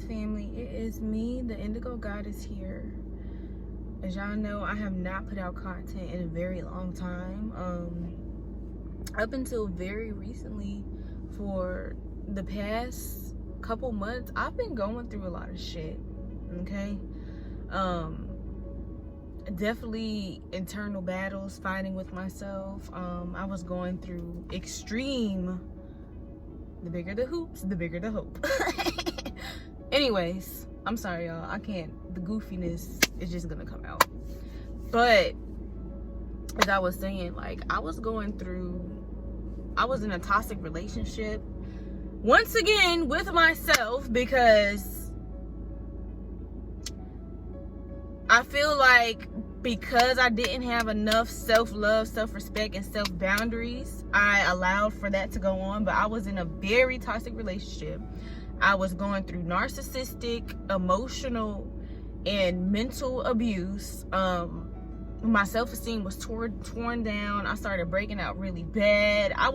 family, it is me, the Indigo Goddess here. As y'all know, I have not put out content in a very long time. Up until very recently, for the past couple months, I've been going through a lot of shit, okay? Definitely internal battles, fighting with myself. I was going through extreme, the bigger the hoops, the bigger the hope. Anyways, I'm sorry y'all, I can't, the goofiness is just gonna come out. But as I was saying, like, I was in a toxic relationship once again with myself, because I feel like because I didn't have enough self-love, self-respect, and self-boundaries, I allowed for that to go on. But I was in a very toxic relationship. I was going through narcissistic, emotional, and mental abuse. My self-esteem was torn down. I started breaking out really bad. I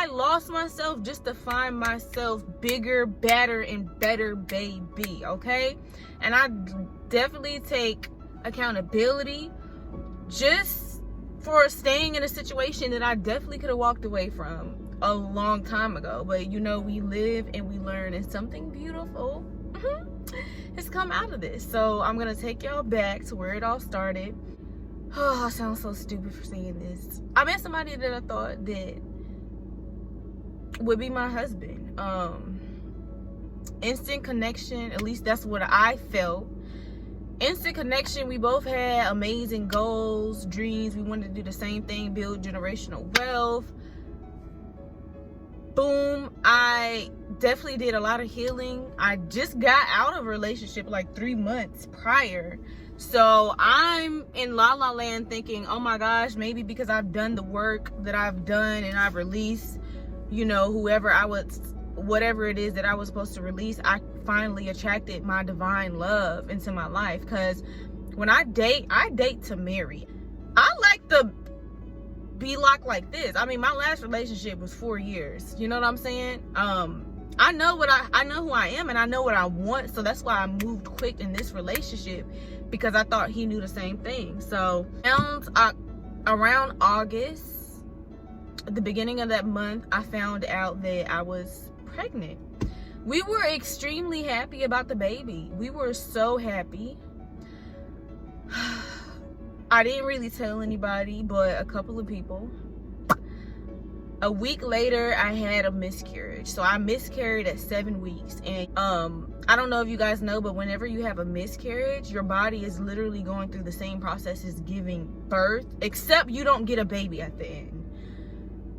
lost myself just to find myself bigger, badder, and better baby, okay? And I definitely take accountability just for staying in a situation that I definitely could have walked away from a long time ago. But you know, we live and we learn, and something beautiful has come out of this. So I'm gonna take y'all back to where it all started. Oh, I sound so stupid for saying this. I met somebody that I thought that would be my husband. Instant connection, at least that's what I felt. Instant connection. We both had amazing goals, dreams. We wanted to do the same thing, build generational wealth. Boom. I definitely did a lot of healing. I just got out of a relationship like 3 months prior. So I'm in la la land thinking, oh my gosh, maybe because I've done the work that I've done and I've released, you know, whatever it is that I was supposed to release, I finally attracted my divine love into my life. Because when I date to marry. I like to be locked like this. I mean, my last relationship was 4 years. You know what I'm saying? I know who I am, and I know what I want. So that's why I moved quick in this relationship, because I thought he knew the same thing. So around August, at the beginning of that month, I found out that I was pregnant. We were extremely happy about the baby. We were so happy. I didn't really tell anybody but a couple of people. A week later, I had a miscarriage. So I miscarried at 7 weeks. And I don't know if you guys know, but whenever you have a miscarriage, your body is literally going through the same process as giving birth, except you don't get a baby at the end.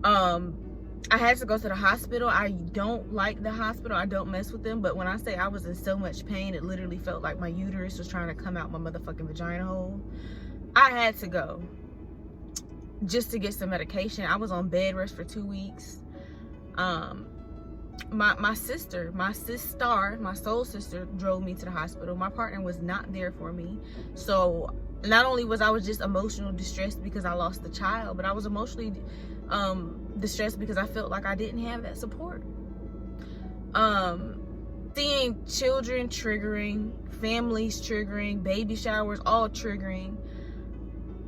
I had to go to the hospital. I don't like the hospital. I don't mess with them. But when I say I was in so much pain, it literally felt like my uterus was trying to come out my motherfucking vagina hole. I had to go just to get some medication. I was on bed rest for 2 weeks. My soul sister drove me to the hospital. My partner was not there for me. So not only was I just emotional distressed because I lost the child, but I was emotionally distressed because I felt like I didn't have that support. Seeing children triggering, families triggering, baby showers all triggering,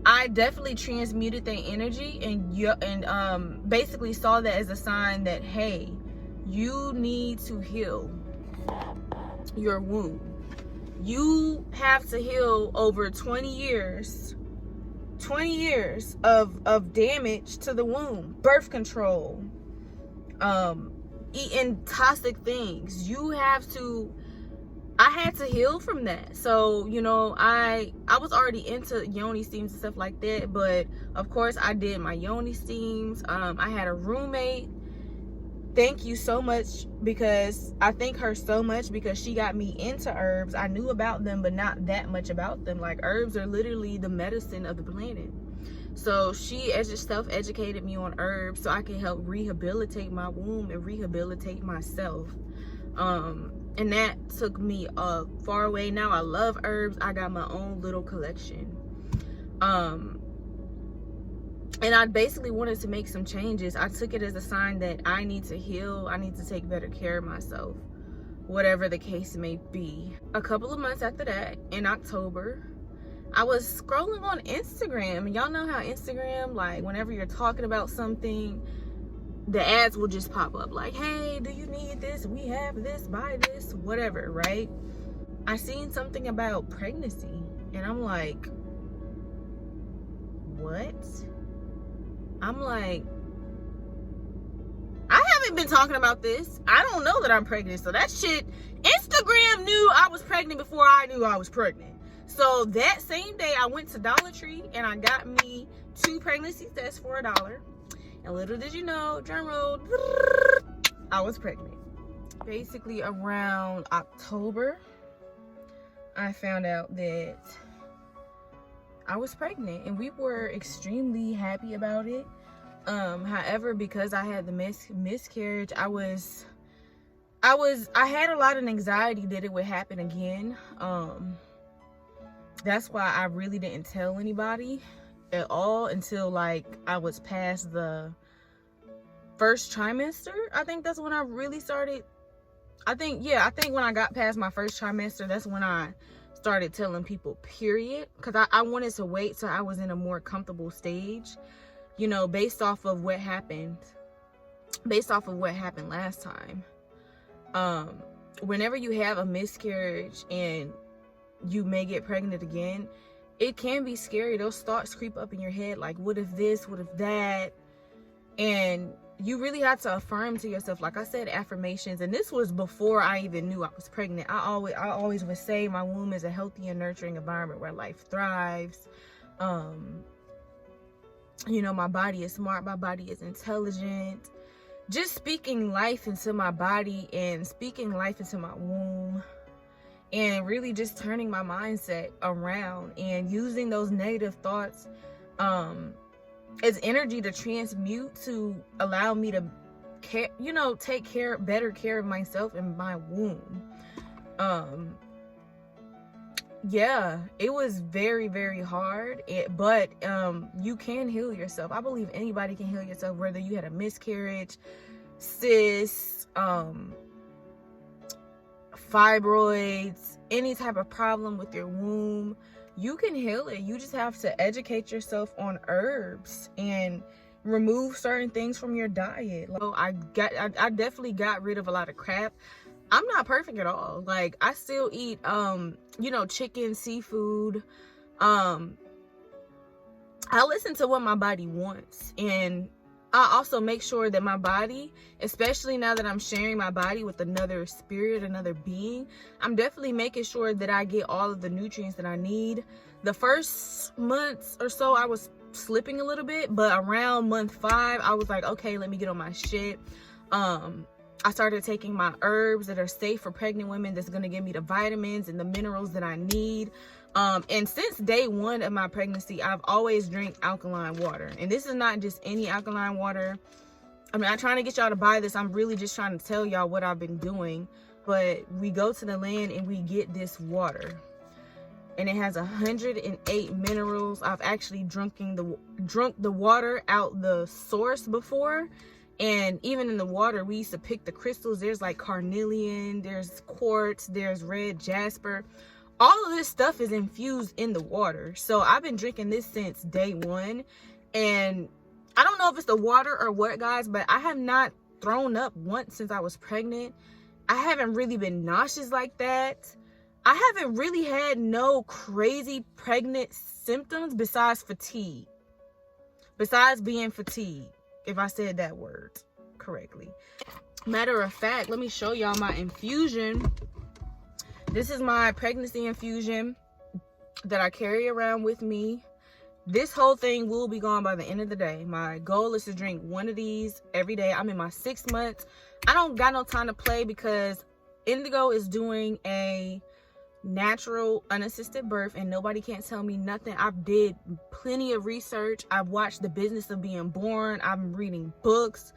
I definitely transmuted that energy and basically saw that as a sign that, hey, you need to heal your womb. You have to heal over 20 years of damage to the womb, birth control, eating toxic things. I had to heal from that. So, you know, I was already into yoni steams and stuff like that, but of course I did my yoni steams. I had a roommate. Thank you so much, because I thank her so much because she got me into herbs. I knew about them, but not that much about them. Like, herbs are literally the medicine of the planet. So she self-educated me on herbs so I can help rehabilitate my womb and rehabilitate myself. And that took me far away. Now I love herbs. I got my own little collection. And I basically wanted to make some changes. I took it as a sign that I need to heal. I need to take better care of myself, whatever the case may be. A couple of months after that, in October, I was scrolling on Instagram. Y'all know how Instagram, like, whenever you're talking about something, the ads will just pop up like, hey, do you need this? We have this, buy this, whatever, right? I seen something about pregnancy, and I'm like, what? I'm like, I haven't been talking about this. I don't know that I'm pregnant. So that shit, Instagram knew I was pregnant before I knew I was pregnant. So that same day, I went to Dollar Tree and I got me 2 pregnancy tests for $1. And little did you know, drum roll, I was pregnant. Basically around October, I found out that I was pregnant, and we were extremely happy about it. However, because I had the miscarriage, I had a lot of anxiety that it would happen again. That's why I really didn't tell anybody at all until like I was past the first trimester. I think that's when I really started. I think when I got past my first trimester, that's when I started telling people, period. Because I wanted to wait till I was in a more comfortable stage, you know, based off of what happened last time. Whenever you have a miscarriage and you may get pregnant again, it can be scary. Those thoughts creep up in your head like, what if this, what if that? And you really have to affirm to yourself, like I said, affirmations. And this was before I even knew I was pregnant. I always would say my womb is a healthy and nurturing environment where life thrives. You know, my body is smart, my body is intelligent. Just speaking life into my body and speaking life into my womb, and really just turning my mindset around and using those negative thoughts as energy to transmute to allow me to care, you know, take better care of myself and my womb. Yeah, it was very, very hard, but you can heal yourself. I believe anybody can heal yourself, whether you had a miscarriage, cysts, fibroids, any type of problem with your womb. You can heal it. You just have to educate yourself on herbs and remove certain things from your diet. So I definitely got rid of a lot of crap. I'm not perfect at all. Like, I still eat you know, chicken, seafood. I listen to what my body wants, and I also make sure that my body, especially now that I'm sharing my body with another spirit, another being, I'm definitely making sure that I get all of the nutrients that I need. The first months or so, I was slipping a little bit, but around month 5, I was like, okay, let me get on my shit. I started taking my herbs that are safe for pregnant women, that's going to give me the vitamins and the minerals that I need. And since day 1 of my pregnancy, I've always drank alkaline water. And this is not just any alkaline water. I mean, I'm trying to get y'all to buy this. I'm really just trying to tell y'all what I've been doing. But we go to the land and we get this water. And it has 108 minerals. I've actually drunk the water out the source before. And even in the water, we used to pick the crystals. There's like carnelian, there's quartz, there's red jasper. All of this stuff is infused in the water. So I've been drinking this since day 1. And I don't know if it's the water or what, guys, but I have not thrown up once since I was pregnant. I haven't really been nauseous like that. I haven't really had no crazy pregnant symptoms besides fatigue. Besides being fatigued, if I said that word correctly. Matter of fact, let me show y'all my infusion. This is my pregnancy infusion that I carry around with me. This whole thing will be gone by the end of the day. My goal is to drink 1 of these every day. I'm in my 6th month. I don't got no time to play because Indigo is doing a natural unassisted birth and nobody can't tell me nothing. I've did plenty of research. I've watched The Business of Being Born. I'm reading books.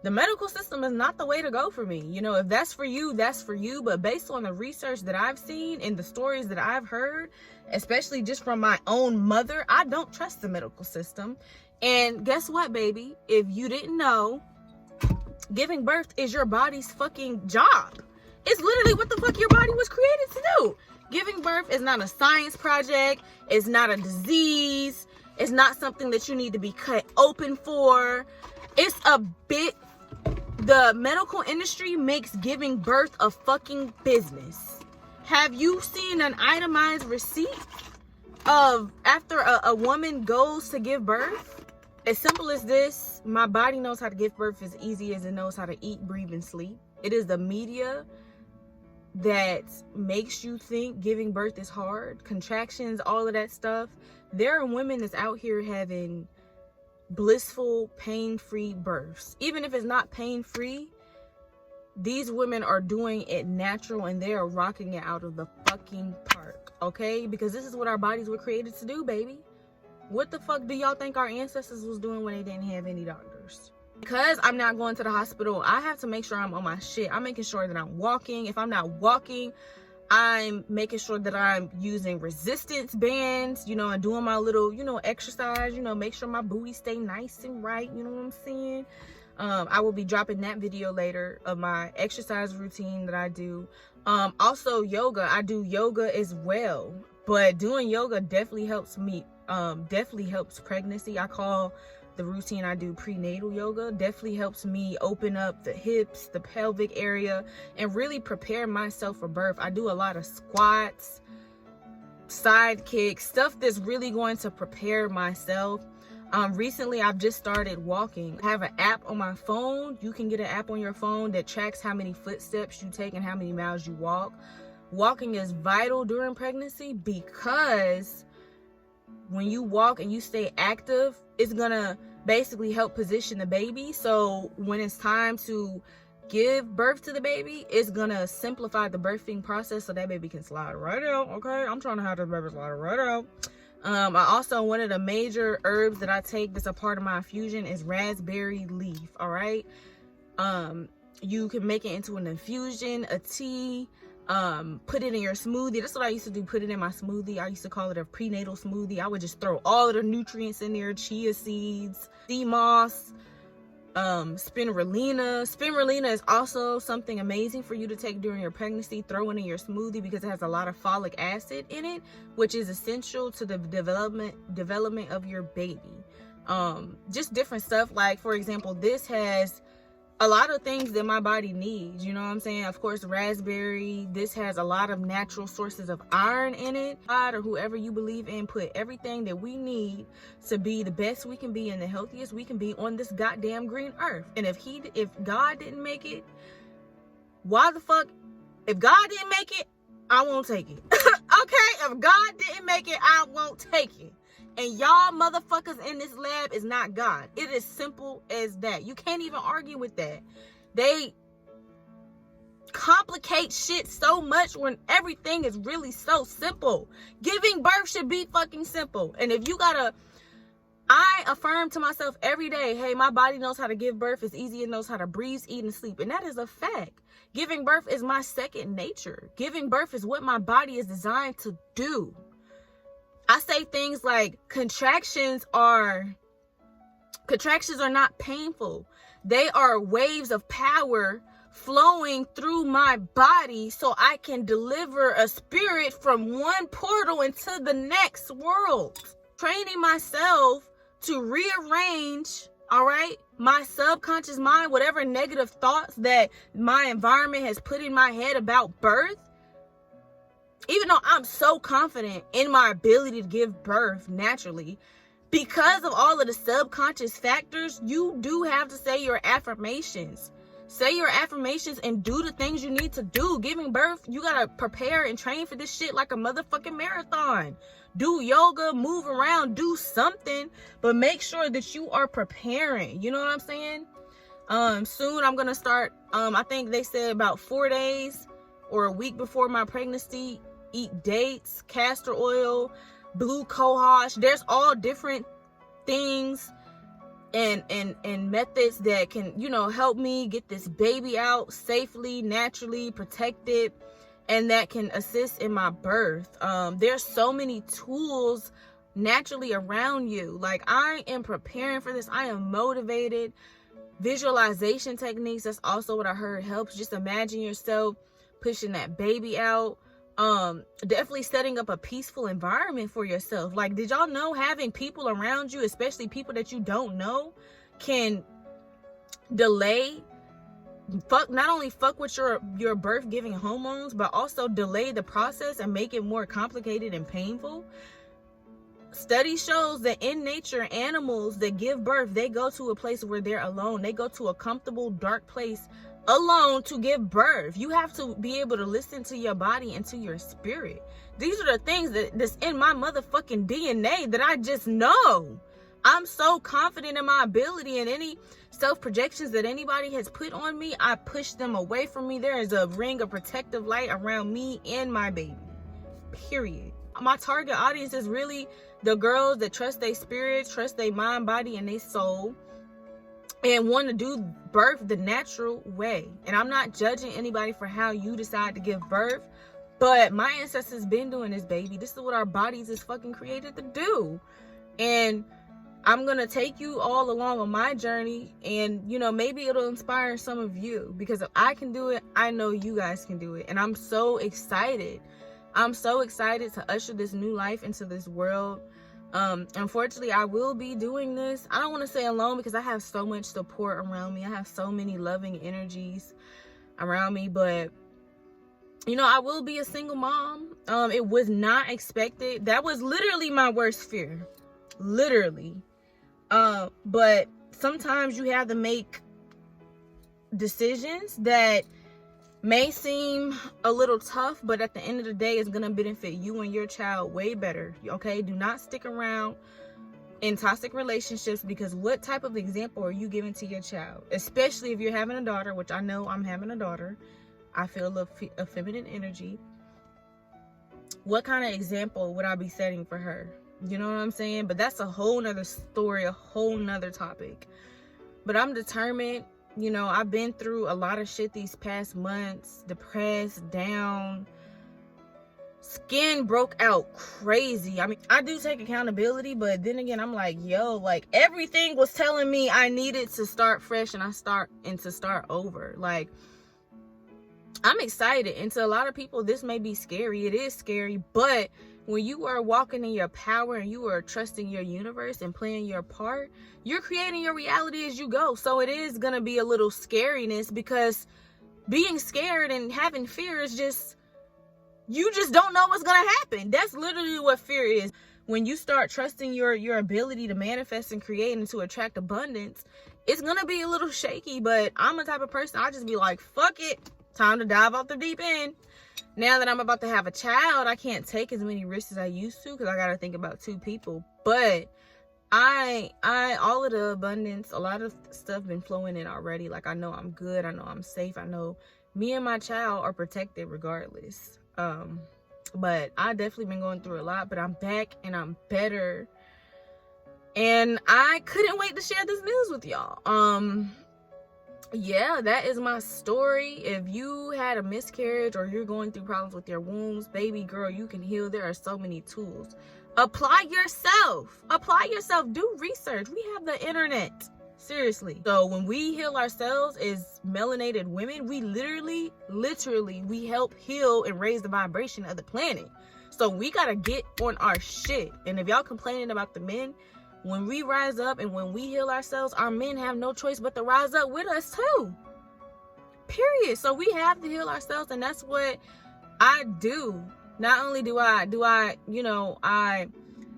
The medical system is not the way to go for me. You know, if that's for you, that's for you. But based on the research that I've seen and the stories that I've heard, especially just from my own mother, I don't trust the medical system. And guess what, baby? If you didn't know, giving birth is your body's fucking job. It's literally what the fuck your body was created to do. Giving birth is not a science project. It's not a disease. It's not something that you need to be cut open for. It's a bit, the medical industry makes giving birth a fucking business. Have you seen an itemized receipt of after a woman goes to give birth? As simple as this, my body knows how to give birth as easy as it knows how to eat, breathe, and sleep. It is the media that makes you think giving birth is hard. Contractions, all of that stuff. There are women that's out here having blissful, pain-free births. Even if it's not pain-free, these women are doing it natural and they are rocking it out of the fucking park, okay? Because this is what our bodies were created to do, baby. What the fuck do y'all think our ancestors was doing when they didn't have any doctors? Because I'm not going to the hospital, I have to make sure I'm on my shit. I'm making sure that I'm walking. If I'm not walking, I'm making sure that I'm using resistance bands, you know, and doing my little, you know, exercise, you know, make sure my booty stay nice and right, you know what I'm saying? I will be dropping that video later of my exercise routine that I do. Also yoga, I do yoga as well, but doing yoga definitely helps me, definitely helps pregnancy. I call the routine I do prenatal yoga. Definitely helps me open up the hips, the pelvic area, and really prepare myself for birth. I do a lot of squats, side kicks, stuff that's really going to prepare myself. Recently I've just started walking. I have an app on my phone. You can get an app on your phone that tracks how many footsteps you take and how many miles you walk. Walking is vital during pregnancy because when you walk and you stay active, it's gonna basically help position the baby. So when it's time to give birth to the baby, it's gonna simplify the birthing process so that baby can slide right out. Okay, I'm trying to have the baby slide right out. I also, one of the major herbs that I take that's a part of my infusion is raspberry leaf. All right, you can make it into an infusion, a tea, put it in your smoothie. That's what I used to do, put it in my smoothie. I used to call it a prenatal smoothie. I would just throw all of the nutrients in there: chia seeds, sea moss, spirulina. Spirulina is also something amazing for you to take during your pregnancy. Throw it in your smoothie because it has a lot of folic acid in it, which is essential to the development of your baby. Just different stuff, like for example, this has a lot of things that my body needs, you know what I'm saying? Of course, raspberry, this has a lot of natural sources of iron in it. God, or whoever you believe in, put everything that we need to be the best we can be and the healthiest we can be on this goddamn green earth. And if God didn't make it, why the fuck? If God didn't make it, I won't take it. Okay? If God didn't make it, I won't take it. And y'all motherfuckers in this lab is not God. It is simple as that. You can't even argue with that. They complicate shit so much when everything is really so simple. Giving birth should be fucking simple. And if you I affirm to myself every day, hey, my body knows how to give birth as easy as it knows how to breathe, eat, and sleep. And that is a fact. Giving birth is my second nature. Giving birth is what my body is designed to do. I say things like contractions are not painful. They are waves of power flowing through my body so I can deliver a spirit from one portal into the next world. Training myself to rearrange, all right, my subconscious mind, whatever negative thoughts that my environment has put in my head about birth. Even though I'm so confident in my ability to give birth naturally, because of all of the subconscious factors, you do have to say your affirmations. Say your affirmations and do the things you need to do. Giving birth, you gotta prepare and train for this shit like a motherfucking marathon. Do yoga, move around, do something, but make sure that you are preparing. You know what I'm saying? Soon I'm gonna start, I think they said about 4 days or a week before my pregnancy, eat dates, castor oil, blue cohosh. There's all different things and methods that can, you know, help me get this baby out safely, naturally, protected, and that can assist in my birth. There's so many tools naturally around you. Like, I am preparing for this. I am motivated. Visualization techniques, that's also what I heard helps. Just imagine yourself pushing that baby out. Definitely setting up a peaceful environment for yourself. Like, did y'all know having people around you, especially people that you don't know, can delay, not only fuck with your birth giving hormones, but also delay the process and make it more complicated and painful? Study shows that in nature, animals that give birth, they go to a place where they're alone. They go to a comfortable, dark place alone to give birth. You have to be able to listen to your body and to your spirit. These are the things that's in my motherfucking DNA that I just know. I'm so confident in my ability, and any self-projections that anybody has put on me, I push them away from me. There is a ring of protective light around me and my baby. Period. My target audience is really the girls that trust their spirit, trust their mind, body, and their soul, and want to do birth the natural way. And I'm not judging anybody for how you decide to give birth, but my ancestors been doing this, baby. This is what our bodies is fucking created to do. And I'm gonna take you all along on my journey, and you know, maybe it'll inspire some of you, because if I can do it, I know you guys can do it. And I'm so excited. I'm so excited to usher this new life into this world. Unfortunately, I will be doing this, I don't want to say alone, because I have so much support around me. I have so many loving energies around me, but you know, I will be a single mom. It was not expected. That was literally my worst fear, literally. But sometimes you have to make decisions that may seem a little tough, but at the end of the day, it's gonna benefit you and your child way better. Okay, do not stick around in toxic relationships, because what type of example are you giving to your child? Especially if you're having a daughter, which I know I'm having a daughter. I feel a feminine energy. What kind of example would I be setting for her? You know what I'm saying? But that's a whole nother story, a whole nother topic. But I'm determined. You know, I've been through a lot of shit these past months. Depressed, down. Skin broke out crazy. I mean, I do take accountability, but then again, I'm like, yo, like, everything was telling me I needed to start fresh and to start over. Like, I'm excited. And to a lot of people, this may be scary. It is scary, but when you are walking in your power and you are trusting your universe and playing your part, you're creating your reality as you go. So it is going to be a little scariness, because being scared and having fear is just, you just don't know what's going to happen. That's literally what fear is. When you start trusting your ability to manifest and create and to attract abundance, it's going to be a little shaky, but I'm the type of person, I just be like, fuck it. Time to dive off the deep end. Now that I'm about to have a child, I can't take as many risks as I used to, because I got to think about 2 people. But all of the abundance, a lot of stuff been flowing in already. Like, I know I'm good. I know I'm safe. I know me and my child are protected regardless. But I definitely been going through a lot, but I'm back and I'm better. And I couldn't wait to share this news with y'all. Yeah, that is my story. If you had a miscarriage or you're going through problems with your wombs, baby girl, you can heal. There are so many tools. Apply yourself. Do research. We have the internet. Seriously. So when we heal ourselves as melanated women, we literally, we help heal and raise the vibration of the planet. So we gotta get on our shit. And if y'all complaining about the men, when we rise up and when we heal ourselves, our men have no choice but to rise up with us too. Period. So we have to heal ourselves, and that's what I do. Not only do I, you know, I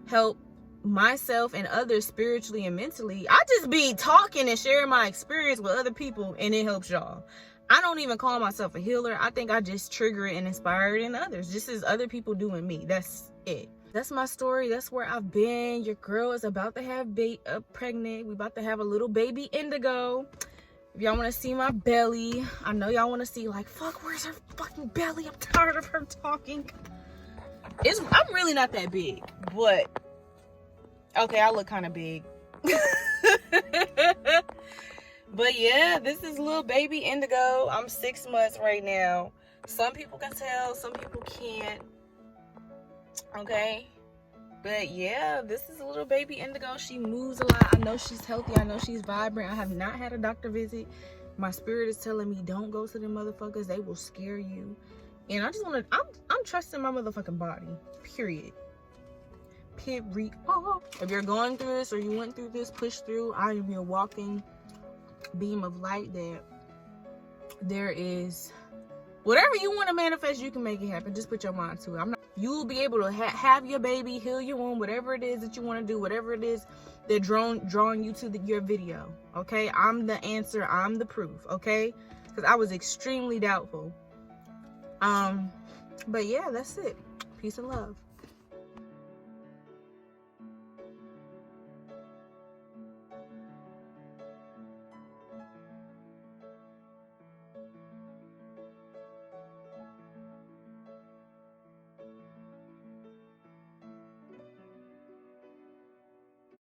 help myself and others spiritually and mentally. I just be talking and sharing my experience with other people, and it helps y'all. I don't even call myself a healer. I think I just trigger it and inspire it in others, just as other people do in me. That's it. That's my story. That's where I've been. Your girl is about to have pregnant. We about to have a little baby Indigo. If y'all want to see my belly, I know y'all want to see, like, fuck, where's her fucking belly? I'm tired of her talking. I'm really not that big, but okay, I look kind of big. But yeah, this is little baby Indigo. I'm 6 months right now. Some people can tell, some people can't. Okay, But yeah, this is a little baby Indigo. She moves a lot. I know she's healthy. I know she's vibrant. I have not had a doctor visit. My spirit is telling me don't go to them motherfuckers. They will scare you. And I just want to, I'm trusting my motherfucking body. Period. Period. If you're going through this or you went through this, push through. I am your walking beam of light that there is whatever you want to manifest, you can make it happen. Just put your mind to it. You will be able to have your baby, heal your womb, whatever it is that you want to do, whatever it is that drawing you to your video. Okay, I'm the answer. I'm the proof. Okay, because I was extremely doubtful. But yeah, that's it. Peace and love.